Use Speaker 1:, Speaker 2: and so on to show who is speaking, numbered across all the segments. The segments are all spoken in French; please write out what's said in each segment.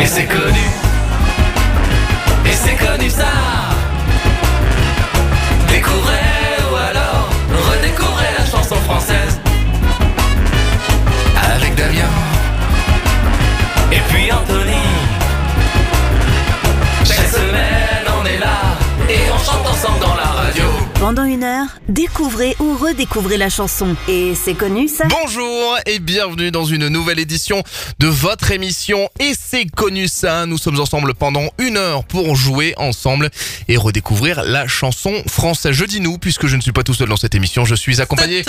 Speaker 1: Et c'est connu. Et c'est connu ça. Découvrez ou alors redécouvrez la chanson française. Avec Damien. Et puis Anthony. Chaque semaine on est là et on chante ensemble dans la radio.
Speaker 2: Pendant une heure, découvrez ou redécouvrez la chanson. Et c'est connu ça ?
Speaker 3: Bonjour et bienvenue dans une nouvelle édition de votre émission Et c'est connu ça. Nous sommes ensemble pendant une heure pour jouer ensemble et redécouvrir la chanson française. Je dis nous puisque je ne suis pas tout seul dans cette émission. Je suis accompagné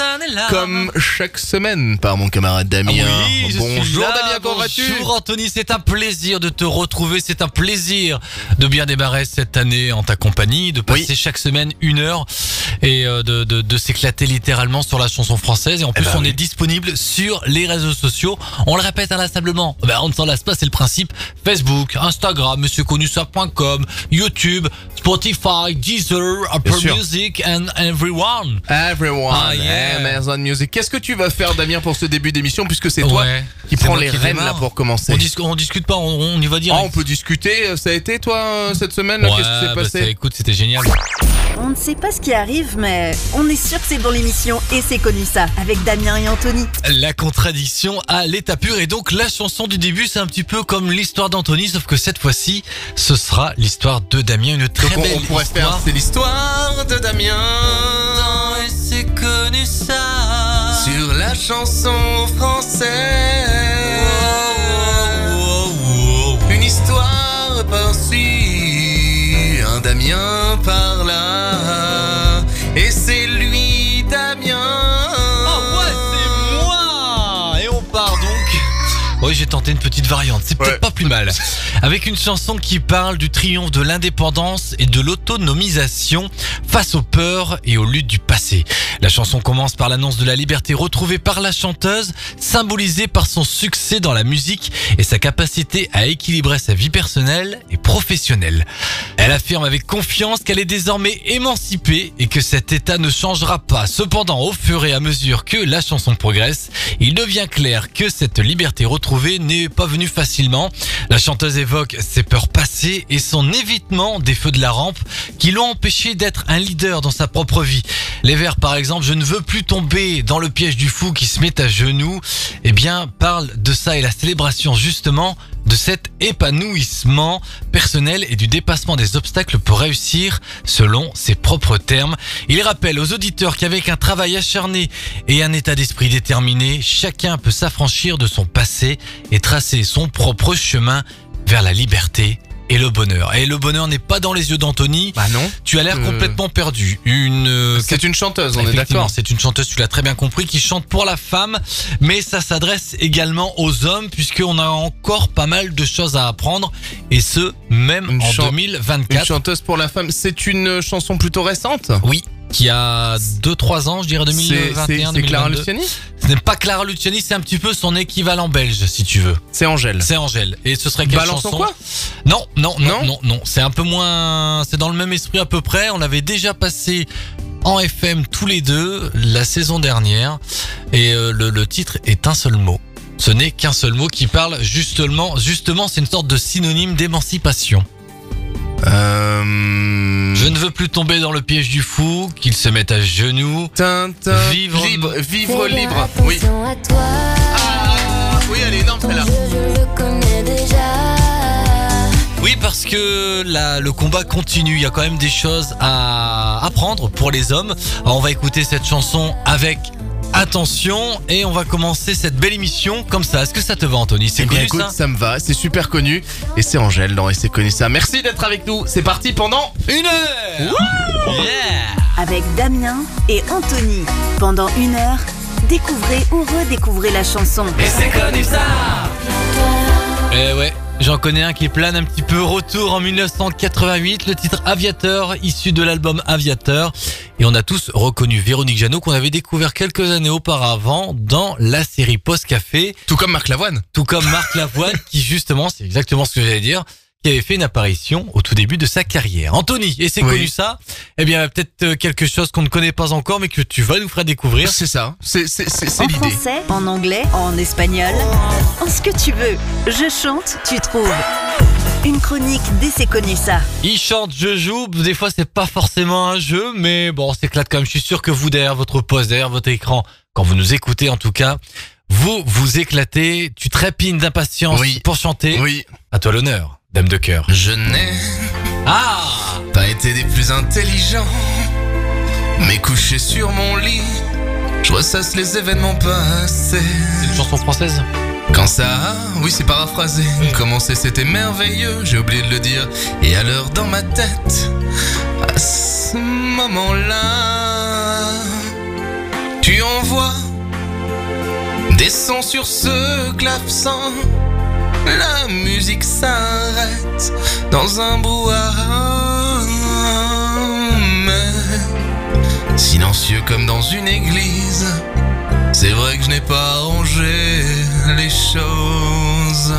Speaker 3: comme chaque semaine par mon camarade Damien.
Speaker 4: Oui,
Speaker 3: Bonjour Damien, comment vas-tu ?
Speaker 4: Bonjour Anthony, c'est un plaisir de te retrouver, c'est un plaisir de bien démarrer cette année en ta compagnie, de passer chaque semaine une heure et de s'éclater littéralement sur la chanson française. Et en plus on est disponible sur les réseaux sociaux. On le répète inlassablement, on ne s'en lasse pas, c'est le principe. Facebook, Instagram, monsieurconnusa.com, YouTube, Spotify, Deezer, Apple Music and everyone.
Speaker 3: Amazon Music. Qu'est-ce que tu vas faire Damien pour ce début d'émission puisque c'est toi qui prends les rênes là pour commencer?
Speaker 4: On discute pas, on y va dire.
Speaker 3: On peut discuter. Ça a été toi cette semaine là, qu'est-ce qui s'est passé?
Speaker 4: Écoute, c'était génial.
Speaker 2: On ne sait pas ce qui arrive, mais on est sûr que c'est dans l'émission Et c'est connu ça, avec Damien et Anthony.
Speaker 4: La contradiction à l'état pur. Et donc la chanson du début, c'est un petit peu comme l'histoire d'Anthony, sauf que cette fois-ci, ce sera l'histoire de Damien. Une très belle
Speaker 3: on pourrait
Speaker 4: histoire.
Speaker 3: faire, c'est l'histoire de Damien.
Speaker 4: Et c'est connu ça.
Speaker 3: Sur la chanson française. Une histoire par-ci, un Damien par-là. Et c'est lui, Damien.
Speaker 4: Ah ouais, c'est moi. Et on part donc. Oui, j'ai tenté une petite variante, c'est peut-être pas plus mal. Avec une chanson qui parle du triomphe de l'indépendance et de l'autonomisation face aux peurs et aux luttes du passé. La chanson commence par l'annonce de la liberté retrouvée par la chanteuse, symbolisée par son succès dans la musique et sa capacité à équilibrer sa vie personnelle et professionnelle. Elle affirme avec confiance qu'elle est désormais émancipée et que cet état ne changera pas. Cependant, au fur et à mesure que la chanson progresse, il devient clair que cette liberté retrouvée n'est pas venue facilement. La chanteuse évoque ses peurs passées et son évitement des feux de la rampe qui l'ont empêché d'être un leader dans sa propre vie. Les vers par exemple, je ne veux plus tomber dans le piège du fou qui se met à genoux, parle de ça et la célébration justement de cet épanouissement personnel et du dépassement des obstacles pour réussir selon ses propres termes. Il rappelle aux auditeurs qu'avec un travail acharné et un état d'esprit déterminé, chacun peut s'affranchir de son passé et tracer son propre chemin vers la liberté et le bonheur. Et le bonheur n'est pas dans les yeux d'Anthony.
Speaker 3: Bah non.
Speaker 4: Tu as l'air complètement perdu.
Speaker 3: C'est une chanteuse, on est
Speaker 4: Effectivement,
Speaker 3: d'accord.
Speaker 4: c'est une chanteuse, tu l'as très bien compris, qui chante pour la femme, mais ça s'adresse également aux hommes, puisqu'on a encore pas mal de choses à apprendre, et ce, même en 2024.
Speaker 3: Une chanteuse pour la femme, c'est une chanson plutôt récente.
Speaker 4: Oui, qui a 2-3 ans, je dirais 2021,
Speaker 3: c'est Clara
Speaker 4: 2022.
Speaker 3: Luciani.
Speaker 4: Ce n'est pas Clara Luciani, c'est un petit peu son équivalent belge, si tu veux.
Speaker 3: C'est Angèle.
Speaker 4: C'est Angèle. Et ce serait quelle
Speaker 3: Balançons
Speaker 4: chanson?
Speaker 3: quoi?
Speaker 4: Non. C'est un peu moins... C'est dans le même esprit à peu près. On l'avait déjà passé en FM tous les deux la saison dernière. Et le titre est un seul mot. Ce n'est qu'un seul mot qui parle justement, c'est une sorte de synonyme d'émancipation. Je ne veux plus tomber dans le piège du fou, qu'il se mette à genoux.
Speaker 3: Vivre libre. Oui. Oui, elle est énorme celle-là.
Speaker 4: Oui, parce que le combat continue. Il y a quand même des choses à apprendre pour les hommes. Alors, on va écouter cette chanson avec attention et on va commencer cette belle émission comme ça. Est-ce que ça te va, Anthony? C'est connu,
Speaker 3: écoute,
Speaker 4: ça?
Speaker 3: ça me va, c'est super connu. Et c'est Angèle dans Et c'est connu ça. Merci d'être avec nous. C'est parti pendant
Speaker 4: une heure. Yeah.
Speaker 2: Avec Damien et Anthony. Pendant une heure, découvrez ou redécouvrez la chanson.
Speaker 1: Et c'est connu ça.
Speaker 4: Eh ouais. J'en connais un qui plane un petit peu. Retour en 1988, le titre Aviateur, issu de l'album Aviateur. Et on a tous reconnu Véronique Jeannot, qu'on avait découvert quelques années auparavant dans la série Post Café.
Speaker 3: Tout comme Marc Lavoine.
Speaker 4: Tout comme Marc Lavoine, qui justement, c'est exactement ce que j'allais dire, qui avait fait une apparition au tout début de sa carrière. Anthony, et c'est connu ça. Eh bien, peut-être quelque chose qu'on ne connaît pas encore, mais que tu vas nous faire découvrir.
Speaker 3: C'est ça, c'est
Speaker 2: En
Speaker 3: l'idée.
Speaker 2: français, en anglais, en espagnol, en ce que tu veux. Je chante, tu trouves. Une chronique dès C'est connu ça.
Speaker 4: Il chante, je joue. Des fois, c'est pas forcément un jeu, mais bon, on s'éclate quand même. Je suis sûr que vous, derrière votre poste, derrière votre écran, quand vous nous écoutez en tout cas, vous éclatez. Tu trépignes d'impatience pour chanter.
Speaker 3: Oui.
Speaker 4: À toi l'honneur, dame de cœur.
Speaker 3: Je n'ai pas été des plus intelligents, mais couché sur mon lit, je ressasse les événements passés.
Speaker 4: C'est une chanson française?
Speaker 3: Quand ça a, oui c'est paraphrasé, commencé c'était merveilleux, j'ai oublié de le dire, et alors dans ma tête, à ce moment-là, tu envoies des sons sur ce clavecin, la musique s'arrête dans un brouhaha, mais silencieux comme dans une église. C'est vrai que je n'ai pas arrangé les choses.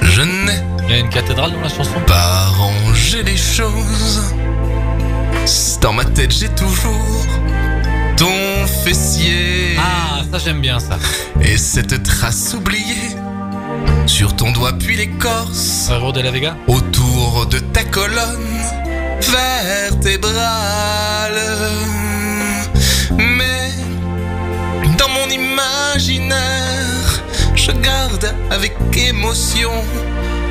Speaker 3: Je n'ai
Speaker 4: Il y a une cathédrale dans la chanson.
Speaker 3: pas arrangé les choses. Dans ma tête j'ai toujours ton fessier.
Speaker 4: Ah, ça j'aime bien ça.
Speaker 3: Et cette trace oubliée sur ton doigt puis l'écorce
Speaker 4: Railroad de la Vega.
Speaker 3: autour de ta colonne vertébrale. Mais dans mon imaginaire, je garde avec émotion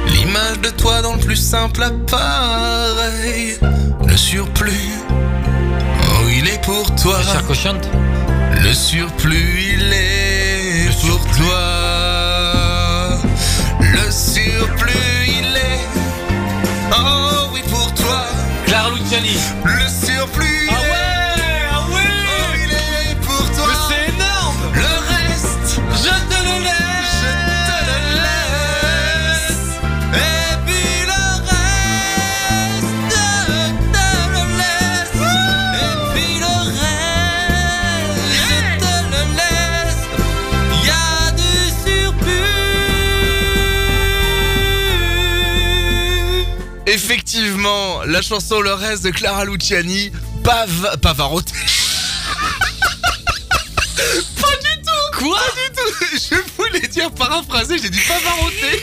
Speaker 3: l'image de toi dans le plus simple appareil. Le surplus, oh il est pour toi.
Speaker 4: Charco chante.
Speaker 3: Le surplus, il est pour toi. Le surplus, il est, oh oui pour toi.
Speaker 4: Clara Luciani.
Speaker 3: Le surplus,
Speaker 4: Ah ouais.
Speaker 3: il est pour toi.
Speaker 4: Mais c'est énorme.
Speaker 3: Le reste,
Speaker 4: Je te le laisse.
Speaker 3: je te le laisse. Et puis le reste, je te le laisse. Et puis le reste, je te le laisse. Il y a du surplus. Effectivement, la chanson Le reste de Clara Luciani, Pavarotti. Pas du tout. Quoi? Pas du tout. Je voulais dire paraphraser, j'ai dit Pavarotti.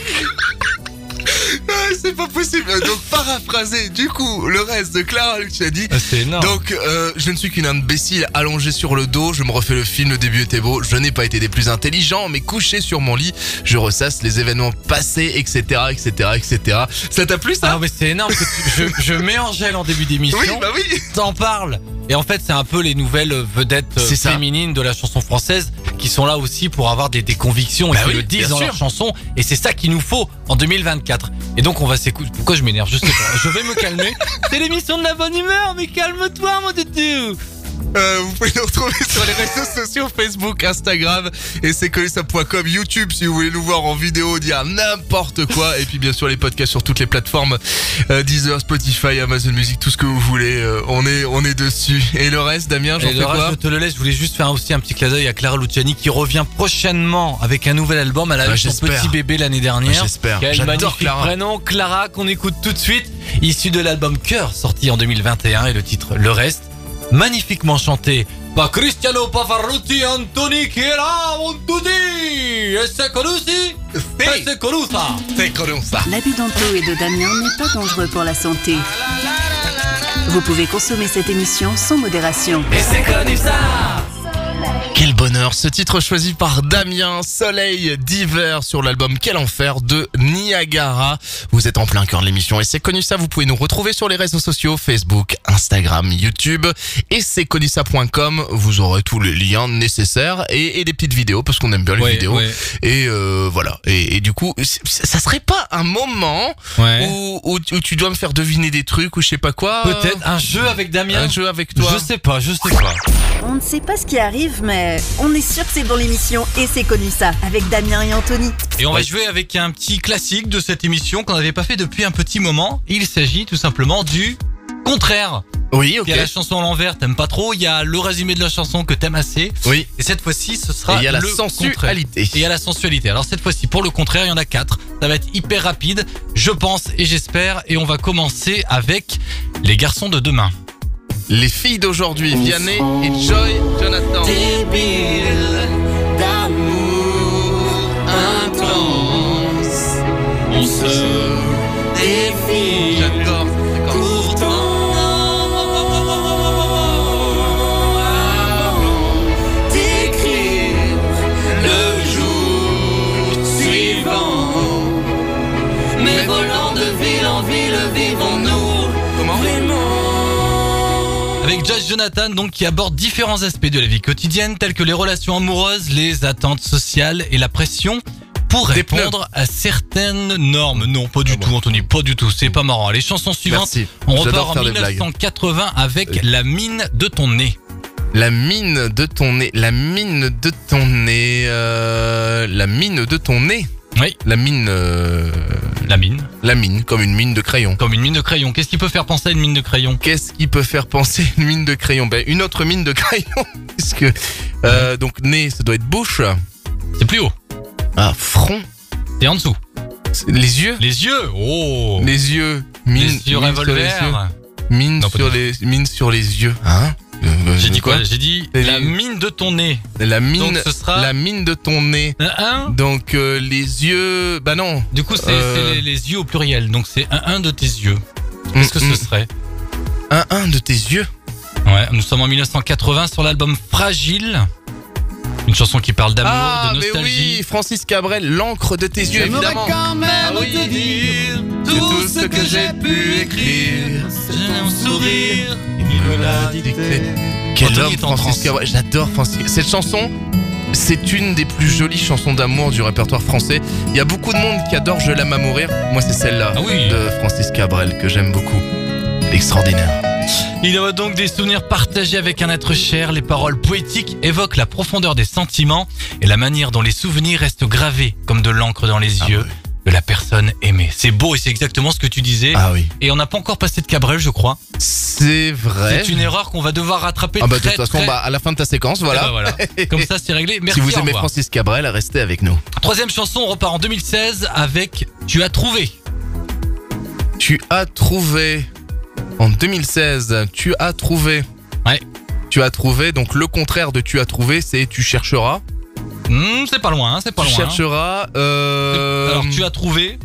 Speaker 3: Ah, c'est pas possible. Donc paraphraser, du coup, le reste de Clara Luciani.
Speaker 4: Ah, c'est énorme.
Speaker 3: Donc je ne suis qu'une imbécile allongée sur le dos. Je me refais le film, le début était beau. Je n'ai pas été des plus intelligents, mais couché sur mon lit, je ressasse les événements passés, etc., etc., etc. Ça t'a plu ça?
Speaker 4: Ah mais c'est énorme. Je mets Angèle en début d'émission.
Speaker 3: Oui, bah oui.
Speaker 4: T'en parles. Et en fait, c'est un peu les nouvelles vedettes
Speaker 3: C'est ça.
Speaker 4: féminines de la chanson française qui sont là aussi pour avoir des convictions et
Speaker 3: Bah
Speaker 4: qui
Speaker 3: oui,
Speaker 4: le disent
Speaker 3: bien
Speaker 4: dans
Speaker 3: sûr.
Speaker 4: leurs chansons. Et c'est ça qu'il nous faut en 2024. Et donc, on va s'écouter. Pourquoi je m'énerve? Je sais pas. Je vais me calmer. C'est l'émission de la bonne humeur, mais calme-toi, mon toutou.
Speaker 3: Vous pouvez nous retrouver sur les réseaux sociaux, Facebook, Instagram, et c'est connussa.com, YouTube si vous voulez nous voir en vidéo, dire n'importe quoi, et puis bien sûr les podcasts sur toutes les plateformes, Deezer, Spotify, Amazon Music, tout ce que vous voulez, on est dessus. Et le reste, Damien, j'en
Speaker 4: Et
Speaker 3: fais
Speaker 4: le reste,
Speaker 3: quoi?
Speaker 4: je te le laisse. Je voulais juste faire aussi un petit clin d'œil à Clara Luciani qui revient prochainement avec un nouvel album. Elle a eu son
Speaker 3: j'espère.
Speaker 4: petit bébé l'année dernière.
Speaker 3: J'espère.
Speaker 4: Quel
Speaker 3: J'adore
Speaker 4: magnifique
Speaker 3: Clara.
Speaker 4: prénom, Clara, qu'on écoute tout de suite, issu de l'album Cœur, sorti en 2021, et le titre Le Reste, magnifiquement chanté par Cristiano Pavarotti, Anthony qui est là, mon tutti. Et c'est connu aussi. Et c'est connu ça.
Speaker 3: C'est comme ça.
Speaker 2: L'abus d'Anto et de Damien n'est pas dangereux pour la santé. Vous pouvez consommer cette émission sans modération.
Speaker 1: Et c'est connu ça.
Speaker 3: Quel bonheur, ce titre choisi par Damien, Soleil d'hiver sur l'album Quel enfer de Niagara. Vous êtes en plein cœur de l'émission et c'est connu ça, vous pouvez nous retrouver sur les réseaux sociaux, Facebook, Instagram, YouTube et c'est connu ça.com. Vous aurez tous les liens nécessaires et des petites vidéos parce qu'on aime bien les vidéos.
Speaker 4: Ouais.
Speaker 3: Et voilà. Et du coup, ça serait pas un moment
Speaker 4: Ouais.
Speaker 3: où tu dois me faire deviner des trucs ou je sais pas quoi?
Speaker 4: Peut-être un jeu avec Damien.
Speaker 3: Un jeu avec toi.
Speaker 4: Je sais pas.
Speaker 2: On ne sait pas ce qui arrive, mais on est sûr que c'est dans l'émission Et c'est connu ça, avec Damien et Anthony.
Speaker 4: Et on va jouer avec un petit classique de cette émission qu'on n'avait pas fait depuis un petit moment. Il s'agit tout simplement du contraire.
Speaker 3: Oui, ok.
Speaker 4: Il y a la chanson à l'envers, t'aimes pas trop. Il y a le résumé de la chanson que t'aimes assez.
Speaker 3: Oui.
Speaker 4: Et cette fois-ci, ce
Speaker 3: Et
Speaker 4: sera
Speaker 3: il y a la
Speaker 4: le
Speaker 3: sensualité.
Speaker 4: contraire. Et il y a la sensualité. Alors cette fois-ci, pour le contraire, il y en a 4. Ça va être hyper rapide, je pense et j'espère. Et on va commencer avec les garçons de demain.
Speaker 3: Les filles d'aujourd'hui, Vianney et Joy Jonathan.
Speaker 1: Débile d'amour intense, on se défie.
Speaker 3: J'adore cette séquence.
Speaker 1: Pourtant, avant d'écrire le jour suivant, mais volant de ville en ville, vivons-nous
Speaker 3: Comment
Speaker 1: vraiment?
Speaker 4: Avec Josh Jonathan, donc, qui aborde différents aspects de la vie quotidienne, tels que les relations amoureuses, les attentes sociales et la pression pour
Speaker 3: Des
Speaker 4: répondre à certaines normes. Non, pas du tout, Anthony, pas du tout. C'est pas marrant. Les chansons suivantes,
Speaker 3: Merci.
Speaker 4: on
Speaker 3: J'adore
Speaker 4: repart en
Speaker 3: faire des blagues.
Speaker 4: 1980 avec La mine de ton nez.
Speaker 3: La mine de ton nez. La mine de ton nez. La mine de ton nez.
Speaker 4: Oui,
Speaker 3: La mine.
Speaker 4: la mine.
Speaker 3: La mine, comme une mine de crayon.
Speaker 4: Comme une mine de crayon. Qu'est-ce qui peut faire penser à une mine de crayon?
Speaker 3: Qu'est-ce qui peut faire penser à une mine de crayon? Ben, une autre mine de crayon. Puisque. Donc, nez, ça doit être bouche.
Speaker 4: C'est plus haut.
Speaker 3: Ah, front.
Speaker 4: Et en dessous.
Speaker 3: Les yeux.
Speaker 4: Les yeux. Oh.
Speaker 3: Les yeux. Mine,
Speaker 4: Les yeux
Speaker 3: mine sur les yeux.
Speaker 4: revolver.
Speaker 3: Mine
Speaker 4: Non, pas
Speaker 3: sur
Speaker 4: du
Speaker 3: les, mine sur les yeux. Hein?
Speaker 4: J'ai dit quoi? J'ai dit
Speaker 3: Les-
Speaker 4: la mine de ton nez.
Speaker 3: La mine.
Speaker 4: Donc ce sera-
Speaker 3: La mine de ton nez.
Speaker 4: Un.
Speaker 3: Donc, les yeux. Bah non.
Speaker 4: Du coup, c'est les yeux au pluriel. Donc c'est un de tes yeux. Qu'est-ce que ce serait?
Speaker 3: Un de tes yeux.
Speaker 4: Ouais, nous sommes en 1980 sur l'album Fragile. Une chanson qui parle d'amour,
Speaker 3: Ah,
Speaker 4: de
Speaker 3: mais
Speaker 4: nostalgie.
Speaker 3: oui, Francis Cabrel, l'encre de tes yeux, évidemment.
Speaker 1: quand même
Speaker 3: Ah oui,
Speaker 1: te dire
Speaker 3: tout ce que j'ai pu écrire.
Speaker 1: J'ai un sourire.
Speaker 3: Il me l'a dicté. Quel
Speaker 4: Anthony
Speaker 3: homme,
Speaker 4: est en
Speaker 3: Francis
Speaker 4: transe.
Speaker 3: Cabrel. J'adore Francis. Cette chanson, c'est une des plus jolies chansons d'amour du répertoire français. Il y a beaucoup de monde qui adore Je l'aime à mourir. Moi, c'est celle-là
Speaker 4: Ah oui.
Speaker 3: de Francis Cabrel que j'aime beaucoup. Extraordinaire.
Speaker 4: Il y a donc des souvenirs partagés avec un être cher. Les paroles poétiques évoquent la profondeur des sentiments et la manière dont les souvenirs restent gravés comme de l'encre dans les yeux de la personne aimée. C'est beau et c'est exactement ce que tu disais.
Speaker 3: Ah oui.
Speaker 4: Et on n'a pas encore passé de Cabrel, je crois.
Speaker 3: C'est vrai.
Speaker 4: C'est une erreur qu'on va devoir rattraper
Speaker 3: Ah bah de
Speaker 4: très,
Speaker 3: toute façon,
Speaker 4: très...
Speaker 3: bah, à la fin de ta séquence, voilà.
Speaker 4: Eh ben voilà. Comme ça, c'est réglé. Merci,
Speaker 3: Si vous
Speaker 4: au
Speaker 3: aimez
Speaker 4: revoir.
Speaker 3: Francis Cabrel, restez avec nous.
Speaker 4: Troisième chanson, on repart en 2016 avec Tu as trouvé.
Speaker 3: Tu as trouvé. En 2016, tu as trouvé.
Speaker 4: Ouais.
Speaker 3: Tu as trouvé, donc le contraire de tu as trouvé, c'est tu chercheras.
Speaker 4: C'est pas loin, c'est pas
Speaker 3: Tu
Speaker 4: loin.
Speaker 3: chercheras.
Speaker 4: Alors tu as trouvé.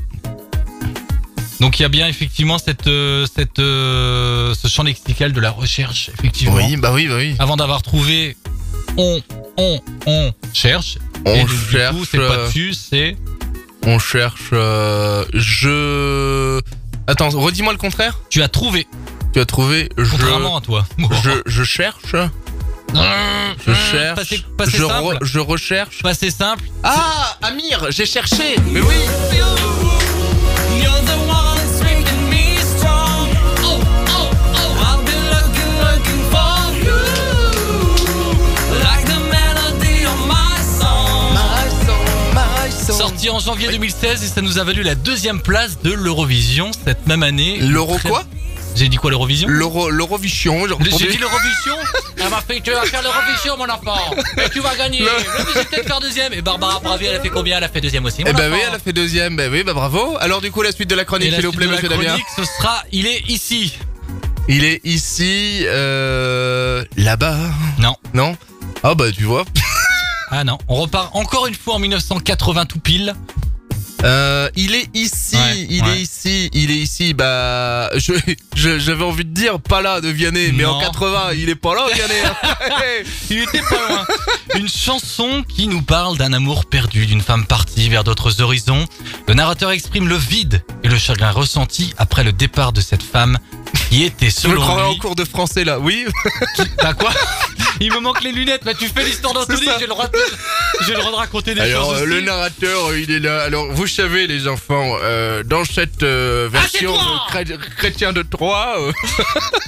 Speaker 4: Donc il y a bien effectivement ce champ lexical de la recherche, effectivement.
Speaker 3: Oui, bah oui, bah oui.
Speaker 4: Avant d'avoir trouvé, on cherche.
Speaker 3: On
Speaker 4: Et du
Speaker 3: cherche.
Speaker 4: coup, c'est pas dessus, c'est...
Speaker 3: On cherche. Je. Attends, redis-moi le contraire.
Speaker 4: Tu as trouvé,
Speaker 3: Tu as trouvé.
Speaker 4: contrairement à toi.
Speaker 3: Je cherche. Je cherche.
Speaker 4: Passé simple.
Speaker 3: Je recherche.
Speaker 4: Passé simple.
Speaker 3: Ah, Amir, j'ai cherché. Mais oui.
Speaker 1: You're the one that's making me strong. Oh, oh, oh, I've been looking for you. Like the melody of my song.
Speaker 4: Sorti en janvier 2016 et ça nous a valu la 2e place de l'Eurovision cette même année.
Speaker 3: L'euro
Speaker 4: Très-
Speaker 3: quoi?
Speaker 4: J'ai dit quoi, l'Eurovision?
Speaker 3: L'Eurovision. j'ai entendu.
Speaker 4: J'ai dit l'Eurovision. Elle m'a fait, tu vas faire l'Eurovision, mon enfant. Et tu vas gagner. Je vais peut-être faire 2e. Et Barbara Pravi, elle a fait combien? Elle a fait 2e aussi.
Speaker 3: Eh ben oui, elle a fait 2e. Ben oui, bah bravo. Alors du coup, la suite de la chronique,
Speaker 4: Et la
Speaker 3: s'il vous
Speaker 4: suite
Speaker 3: plaît,
Speaker 4: de la
Speaker 3: monsieur Damien.
Speaker 4: chronique, ce sera, il est ici.
Speaker 3: Il est ici, là-bas.
Speaker 4: Non.
Speaker 3: Non? Ah bah tu vois.
Speaker 4: Ah non. On repart encore une fois en 1980 tout pile.
Speaker 3: Il est ici,
Speaker 4: Ouais,
Speaker 3: il
Speaker 4: ouais.
Speaker 3: est ici, il est ici. Bah, j'avais envie de dire pas là de Vianney, mais
Speaker 4: Non.
Speaker 3: en 80, il est pas là, Vianney.
Speaker 4: Il était pas loin. Une chanson qui nous parle d'un amour perdu, d'une femme partie vers d'autres horizons. Le narrateur exprime le vide et le chagrin ressenti après le départ de cette femme qui était
Speaker 3: Je me
Speaker 4: selon
Speaker 3: croirais en
Speaker 4: lui...
Speaker 3: cours de français là, oui.
Speaker 4: Bah quoi? Il me manque les lunettes. Bah tu fais l'histoire d'Anthony,
Speaker 3: C'est ça.
Speaker 4: j'ai le droit de raconter des
Speaker 3: Alors
Speaker 4: choses aussi.
Speaker 3: le narrateur, il est là. Alors vous savez les enfants, dans cette version
Speaker 4: Toi
Speaker 3: chrétien de Troyes.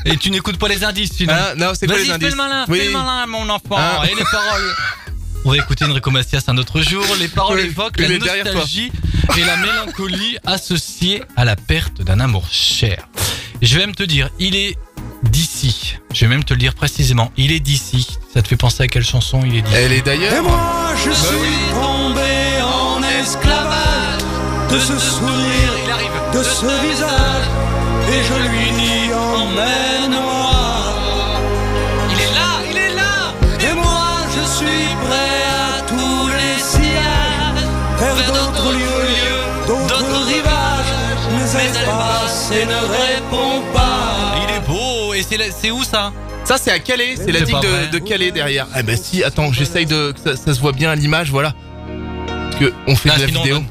Speaker 4: Et tu n'écoutes pas les indices sinon.
Speaker 3: Hein, non, c'est quoi
Speaker 4: Vas-y,
Speaker 3: les
Speaker 4: fais
Speaker 3: indices?
Speaker 4: le malin,
Speaker 3: Oui.
Speaker 4: fais le malin, mon enfant.
Speaker 3: Hein
Speaker 4: Et les paroles. On va écouter Enrico Macias un autre jour. Les paroles
Speaker 3: Oui,
Speaker 4: évoquent
Speaker 3: il
Speaker 4: la
Speaker 3: est derrière toi.
Speaker 4: nostalgie et la mélancolie associée à la perte d'un amour cher. Je vais même te dire, il est d'ici d'ici. Je vais même te le dire précisément. Il est d'ici. Ça te fait penser à quelle chanson il est d'ici?
Speaker 3: Elle est d'ailleurs.
Speaker 1: Je suis tombé en esclavage de ce sourire,
Speaker 4: Il arrive.
Speaker 1: de ce visage, et je lui dis emmène-moi.
Speaker 4: Il est là, il est là.
Speaker 1: Et moi je suis prêt à tous les sillages, vers d'autres lieux, d'autres rivages, mais elle passe et ne répond pas.
Speaker 4: Il est beau. Et c'est où ça?
Speaker 3: Ça, c'est à Calais. C'est la
Speaker 4: C'est
Speaker 3: digue
Speaker 4: pas vrai.
Speaker 3: de Calais derrière. Ah, bah si, attends, j'essaye de. Que ça se voit bien à l'image, voilà. Parce que on fait
Speaker 4: Ah,
Speaker 3: de la
Speaker 4: sinon,
Speaker 3: vidéo.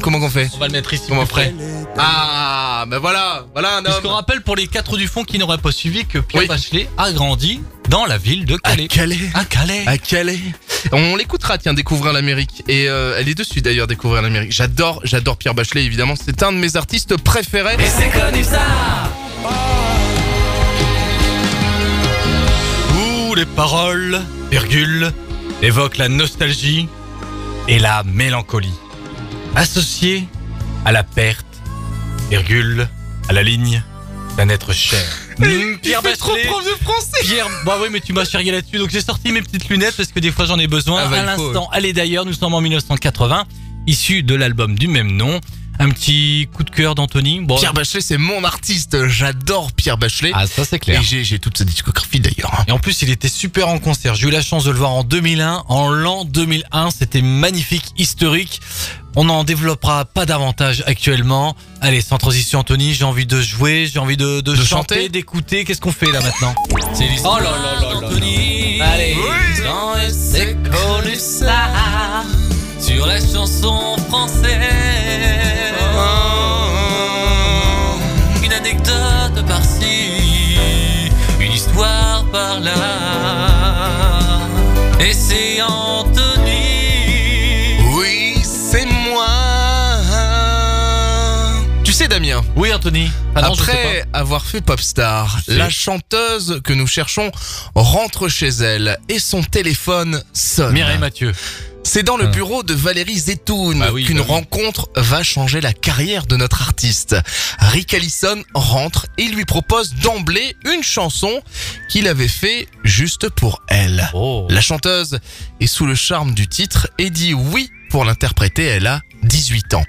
Speaker 3: Comment qu'on fait?
Speaker 4: On va le mettre ici.
Speaker 3: Comment on
Speaker 4: plus près.
Speaker 3: ferait? Ah, bah voilà. Voilà un
Speaker 4: Parce qu'on
Speaker 3: homme.
Speaker 4: rappelle pour les 4 du fond qui n'auraient pas suivi que Pierre
Speaker 3: Oui.
Speaker 4: Bachelet a grandi dans la ville de
Speaker 3: À
Speaker 4: Calais.
Speaker 3: Calais.
Speaker 4: À Calais.
Speaker 3: À Calais. On l'écoutera, tiens, Découvrir l'Amérique. Et elle est dessus d'ailleurs, Découvrir l'Amérique. J'adore Pierre Bachelet, évidemment. C'est un de mes artistes préférés.
Speaker 1: Et c'est connu ça.
Speaker 4: Où les paroles, virgule, évoquent la nostalgie et la mélancolie. Associées à la perte, virgule, à la ligne d'un être cher. Pierre
Speaker 3: Il fait trop
Speaker 4: Bachelet.
Speaker 3: prof de français.
Speaker 4: Pierre, bah oui, mais tu m'as charrié là-dessus, donc j'ai sorti mes petites lunettes parce que des fois j'en ai besoin.
Speaker 3: Ah bah,
Speaker 4: à
Speaker 3: il faut,
Speaker 4: l'instant, allez d'ailleurs, nous sommes en 1980, issu de l'album du même nom. Un petit coup de cœur d'Anthony. Bon,
Speaker 3: Pierre Bachelet, c'est mon artiste. J'adore Pierre Bachelet.
Speaker 4: ah ça c'est
Speaker 3: Et
Speaker 4: clair.
Speaker 3: j'ai toute sa discographie d'ailleurs. Hein.
Speaker 4: Et en plus, il était super en concert. J'ai eu la chance de le voir en 2001, en l'an 2001. C'était magnifique, historique. On n'en développera pas davantage actuellement. Allez, sans transition, Anthony, j'ai envie de jouer, j'ai envie de chanter,
Speaker 3: chanter
Speaker 4: d'écouter. Qu'est-ce qu'on fait là maintenant? C'est l'histoire.
Speaker 1: Oh là là là là.
Speaker 4: d'Anthony.
Speaker 1: Allez.
Speaker 3: Oui.
Speaker 1: Dans c'est connu ça.
Speaker 4: Sur la chanson française.
Speaker 1: Une anecdote par-ci, une histoire par-là. Et c'est Anthony.
Speaker 3: Oui, c'est moi. Tu sais, Damien,
Speaker 4: Oui, Anthony. Ah non, je sais
Speaker 3: après avoir fait Popstar,
Speaker 4: Je sais.
Speaker 3: la chanteuse que nous cherchons rentre chez elle et son téléphone
Speaker 4: pas.
Speaker 3: sonne.
Speaker 4: Mireille Mathieu.
Speaker 3: C'est dans le bureau de Valérie Zetoun
Speaker 4: Bah oui,
Speaker 3: qu'une
Speaker 4: bah oui.
Speaker 3: rencontre va changer la carrière de notre artiste. Rick Allison rentre et lui propose d'emblée une chanson qu'il avait fait juste pour elle.
Speaker 4: Oh.
Speaker 3: La chanteuse est sous le charme du titre et dit oui pour l'interpréter. Elle a 18 ans.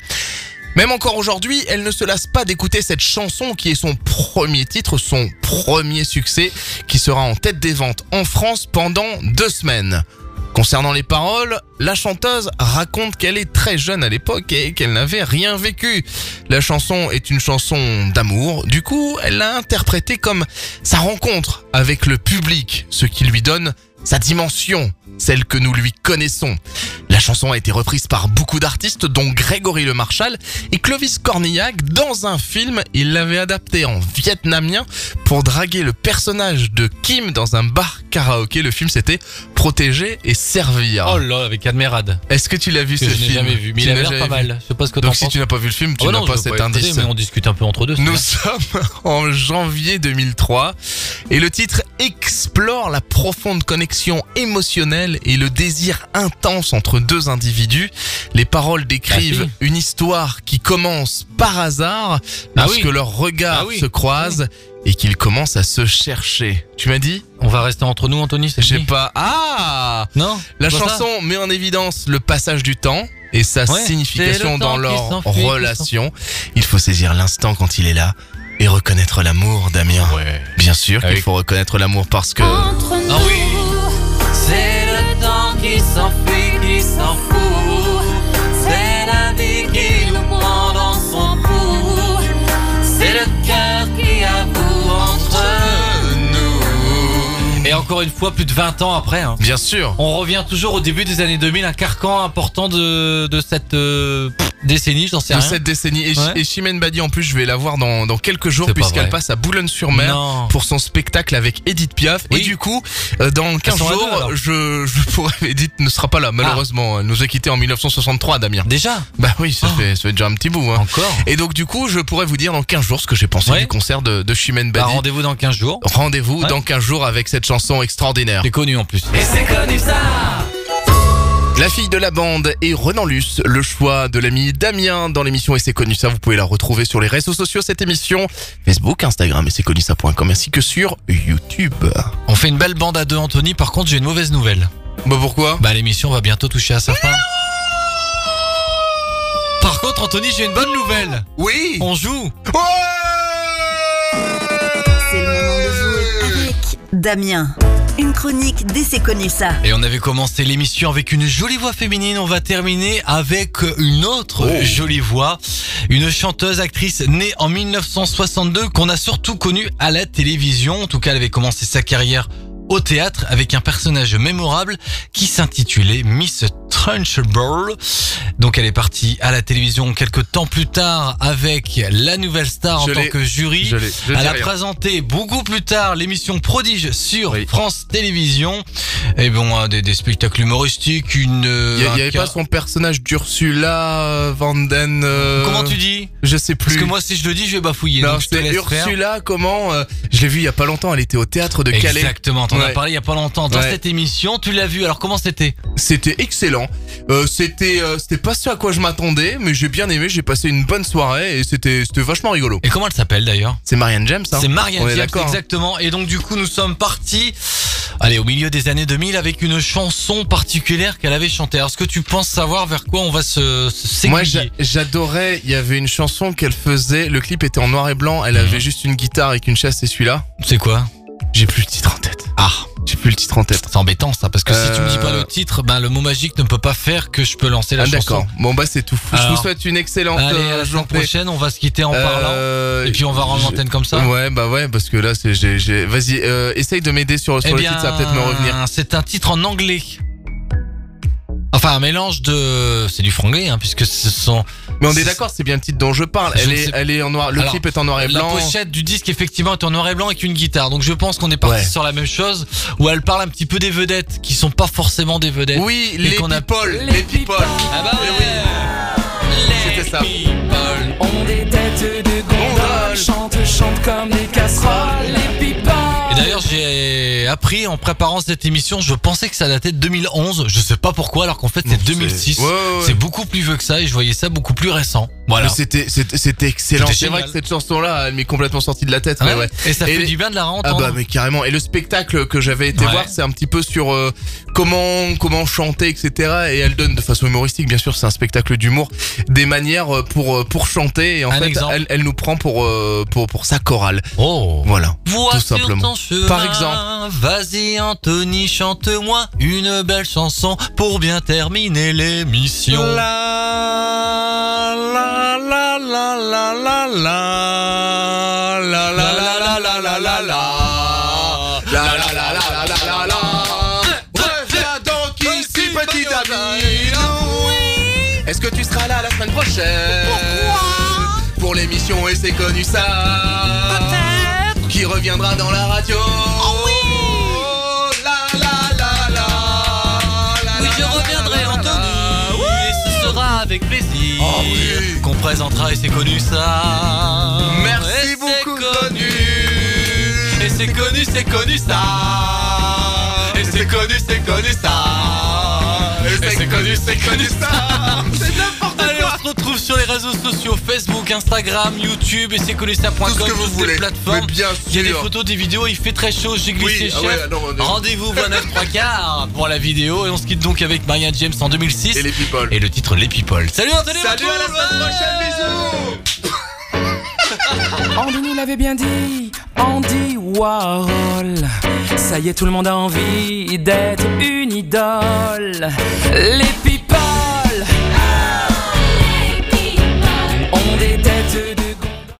Speaker 3: Même encore aujourd'hui, elle ne se lasse pas d'écouter cette chanson qui est son premier titre, son premier succès, qui sera en tête des ventes en France pendant 2 semaines. Concernant les paroles, la chanteuse raconte qu'elle est très jeune à l'époque et qu'elle n'avait rien vécu. La chanson est une chanson d'amour, du coup, elle l'a interprétée comme sa rencontre avec le public, ce qui lui donne sa dimension, celle que nous lui connaissons. La chanson a été reprise par beaucoup d'artistes, dont Grégory Le Marchal et Clovis Cornillac. Dans un film, il l'avait adapté en vietnamien pour draguer le personnage de Kim dans un bar karaoké. Le film, c'était Protéger et servir.
Speaker 4: Oh là, avec Admirad.
Speaker 3: Est-ce que tu l'as vu
Speaker 4: Que
Speaker 3: ce
Speaker 4: je
Speaker 3: film?
Speaker 4: n'ai jamais vu. Mais
Speaker 3: Tu
Speaker 4: il a
Speaker 3: l'as
Speaker 4: l'air
Speaker 3: jamais
Speaker 4: pas
Speaker 3: vu.
Speaker 4: mal. Je sais pas ce que t'en
Speaker 3: Donc
Speaker 4: penses.
Speaker 3: si tu n'as pas vu le film, tu
Speaker 4: Oh
Speaker 3: n'as
Speaker 4: non,
Speaker 3: pas
Speaker 4: je veux
Speaker 3: cet
Speaker 4: pas écouter,
Speaker 3: indice.
Speaker 4: mais on discute un peu entre deux. c'est
Speaker 3: Nous
Speaker 4: bien.
Speaker 3: sommes en janvier 2003 et le titre explore la profonde connexion émotionnelle et le désir intense entre deux individus. Les paroles décrivent
Speaker 4: Ah, si.
Speaker 3: une histoire qui commence par hasard
Speaker 4: Ah
Speaker 3: lorsque
Speaker 4: oui.
Speaker 3: leurs regards
Speaker 4: Ah oui.
Speaker 3: se croisent et qu'ils commencent à se chercher. Tu m'as dit?
Speaker 4: On va rester entre nous, Anthony, c'est
Speaker 3: J'ai
Speaker 4: fini.
Speaker 3: pas... Ah!
Speaker 4: Non.
Speaker 3: La
Speaker 4: c'est pas
Speaker 3: chanson met en évidence le passage du temps et sa
Speaker 4: Ouais. C'est
Speaker 3: signification
Speaker 4: le
Speaker 3: dans
Speaker 4: temps qui
Speaker 3: leur
Speaker 4: s'enfuit, qui
Speaker 3: relation. Il faut saisir l'instant quand il est là et reconnaître l'amour, Damien.
Speaker 4: ça Ouais.
Speaker 3: Bien sûr qu'il
Speaker 4: Avec-
Speaker 3: faut reconnaître l'amour parce que...
Speaker 1: Entre nous,
Speaker 4: Ah oui.
Speaker 1: c'est le temps qui s'enfuit, qui s'en fout. C'est la vie qui nous prend dans son pouls. C'est le cœur qui avoue entre nous.
Speaker 4: Et encore une fois, plus de 20 ans après, hein.
Speaker 3: Bien sûr.
Speaker 4: On revient toujours au début des années 2000, un carcan important de cette décennie, j'en sais
Speaker 3: De
Speaker 4: rien.
Speaker 3: cette décennie. Et,
Speaker 4: Ouais.
Speaker 3: et Chimène Badi, en plus, je vais la voir dans quelques jours
Speaker 4: C'est pas
Speaker 3: puisqu'elle
Speaker 4: vrai.
Speaker 3: passe à Boulogne-sur-Mer
Speaker 4: Non.
Speaker 3: pour son spectacle avec Edith Piaf.
Speaker 4: Oui.
Speaker 3: Et du coup, dans 15
Speaker 4: sont à deux,
Speaker 3: jours,
Speaker 4: alors.
Speaker 3: je pourrais... Edith ne sera pas là, malheureusement. Elle nous a quittés en 1963, Damien.
Speaker 4: Déjà?
Speaker 3: Bah oui, ça
Speaker 4: Oh.
Speaker 3: fait déjà un petit bout. Hein.
Speaker 4: Encore?
Speaker 3: Et donc du coup, je pourrais vous dire dans 15 jours ce que j'ai pensé
Speaker 4: Ouais.
Speaker 3: du concert de Chimène
Speaker 4: Bah,
Speaker 3: Badi.
Speaker 4: rendez-vous dans 15 jours.
Speaker 3: Rendez-vous
Speaker 4: Ouais.
Speaker 3: dans 15 jours avec cette chanson extraordinaire.
Speaker 4: C'est connu en plus.
Speaker 1: Et c'est connu ça.
Speaker 3: La fille de la bande est Renan Luce, le choix de l'ami Damien dans l'émission Et c'est connu ça. Vous pouvez la retrouver sur les réseaux sociaux, cette émission. Facebook, Instagram et c'est connu ça.com ainsi que sur YouTube.
Speaker 4: On fait une belle bande à deux, Anthony. Par contre, j'ai une mauvaise nouvelle.
Speaker 3: Bah pourquoi?
Speaker 4: Bah, l'émission va bientôt toucher à sa fin. Par contre, Anthony, j'ai une bonne nouvelle.
Speaker 3: Oui.
Speaker 4: On joue.
Speaker 2: C'est le moment de jouer avec Damien. Une chronique dès c'est connu ça.
Speaker 4: Et on avait commencé l'émission avec une jolie voix féminine. On va terminer avec une autre jolie voix. Une chanteuse, actrice née en 1962 qu'on a surtout connue à la télévision. En tout cas, elle avait commencé sa carrière au théâtre avec un personnage mémorable qui s'intitulait Miss Trunchbull. Donc elle est partie à la télévision quelques temps plus tard avec La Nouvelle Star en tant que jury. Elle a présenté beaucoup plus tard l'émission Prodige sur France Télévisions. Et bon, des spectacles humoristiques, il y avait
Speaker 3: pas son personnage d'Ursula Vanden.
Speaker 4: Comment tu dis?
Speaker 3: Je sais plus.
Speaker 4: Parce que moi, si je le dis, je vais bafouiller.
Speaker 3: Non,
Speaker 4: donc je te laisse
Speaker 3: Ursula,
Speaker 4: faire.
Speaker 3: comment Je l'ai vu il y a pas longtemps. Elle était au théâtre de Calais.
Speaker 4: Exactement. T'en as parlé il y a pas longtemps dans cette émission. Tu l'as vu. Alors comment c'était?
Speaker 3: C'était excellent. C'était pas ce à quoi je m'attendais, mais j'ai bien aimé. J'ai passé une bonne soirée et c'était vachement rigolo.
Speaker 4: Et comment elle s'appelle d'ailleurs?
Speaker 3: C'est Marianne James. Hein.
Speaker 4: C'est Marianne James,
Speaker 3: d'accord.
Speaker 4: exactement. Et donc du coup, nous sommes partis. Allez, au milieu des années 2000 avec une chanson particulière qu'elle avait chantée. Alors, est-ce que tu penses savoir vers quoi on va s'aiguiller?
Speaker 3: Moi, j'adorais. Il y avait une chanson qu'elle faisait. Le clip était en noir et blanc. Elle avait juste une guitare avec une chasse. C'est celui-là.
Speaker 4: C'est quoi?
Speaker 3: J'ai plus le titre en tête.
Speaker 4: Ah,
Speaker 3: j'ai plus le titre en tête.
Speaker 4: C'est embêtant ça, parce que si tu me dis pas le titre, ben le mot magique ne peut pas faire que je peux lancer la chanson.
Speaker 3: D'accord. Bon bah c'est tout.
Speaker 4: Alors,
Speaker 3: je vous souhaite une excellente
Speaker 4: allez, à la semaine prochaine, on va se quitter en parlant. Et puis on va rendre l'antenne comme ça.
Speaker 3: Ouais, bah ouais, parce que là c'est vas-y, essaye de m'aider sur le titre, ça va peut-être me revenir.
Speaker 4: C'est un titre en anglais. Enfin, un mélange c'est du franglais, hein, puisque ce sont.
Speaker 3: Mais on est d'accord, c'est bien le titre dont je parle. Elle est en noir. Le clip est en noir et blanc.
Speaker 4: La pochette du disque effectivement est en noir et blanc avec une guitare. Donc je pense qu'on est parti sur la même chose, où elle parle un petit peu des vedettes qui sont pas forcément des vedettes.
Speaker 3: Oui, les people.
Speaker 4: Ah bah oui.
Speaker 3: C'était ça.
Speaker 1: On des têtes de gondole, chante comme des casseroles, les people.
Speaker 4: Et d'ailleurs, j'ai appris en préparant cette émission, je pensais que ça datait de 2011. Je sais pas pourquoi, alors qu'en fait c'est 2006. C'est beaucoup plus vieux que ça et je voyais ça beaucoup plus récent. Voilà.
Speaker 3: C'était excellent. C'est vrai que cette chanson-là, elle m'est complètement sortie de la tête. Mais ouais.
Speaker 4: Et ça fait du bien de la réentendre.
Speaker 3: Ah bah mais carrément. Et le spectacle que j'avais été voir, c'est un petit peu sur comment chanter, etc. Et elle donne de façon humoristique, bien sûr, c'est un spectacle d'humour, des manières pour chanter. Et en fait, elle nous prend pour sa chorale.
Speaker 4: Oh.
Speaker 3: Voilà.
Speaker 4: Vois
Speaker 3: tout simplement.
Speaker 4: Par exemple. Vas-y Anthony, chante-moi une belle chanson pour bien terminer l'émission.
Speaker 3: La la la la la la la la la la la la la la la la. Reviens donc ici petit ami. Est-ce que tu seras là la semaine prochaine? Pourquoi? Pour l'émission Et c'est connu ça. Peut-être. Qui reviendra dans la radio. Oh oui. La la la la.
Speaker 4: Oui, je reviendrai Anthony. Et ce sera avec plaisir.
Speaker 3: Oh oui.
Speaker 4: Qu'on présentera Et c'est connu ça.
Speaker 3: Merci beaucoup.
Speaker 4: Connu. Et c'est connu ça. Et c'est connu ça. Et c'est connu ça.
Speaker 3: C'est n'importe quoi.
Speaker 4: Allez, on se retrouve sur les réseaux sociaux, Facebook, Instagram, YouTube, et c'est connu ça.com,
Speaker 3: tout ce que vous voulez.
Speaker 4: plateformes.
Speaker 3: Mais bien sûr.
Speaker 4: Il y a des photos, des vidéos, il fait très chaud, j'ai glissé chef. Rendez-vous 29 pour la vidéo, et on se quitte donc avec Marianne James en 2006.
Speaker 3: Et les people.
Speaker 4: Et le titre Les People. Salut Anthony.
Speaker 3: Salut, à la semaine prochaine, bisous.
Speaker 1: Andy nous l'avait bien dit, Andy Warhol. Ça y est, tout le monde a envie d'être une idole. Les people.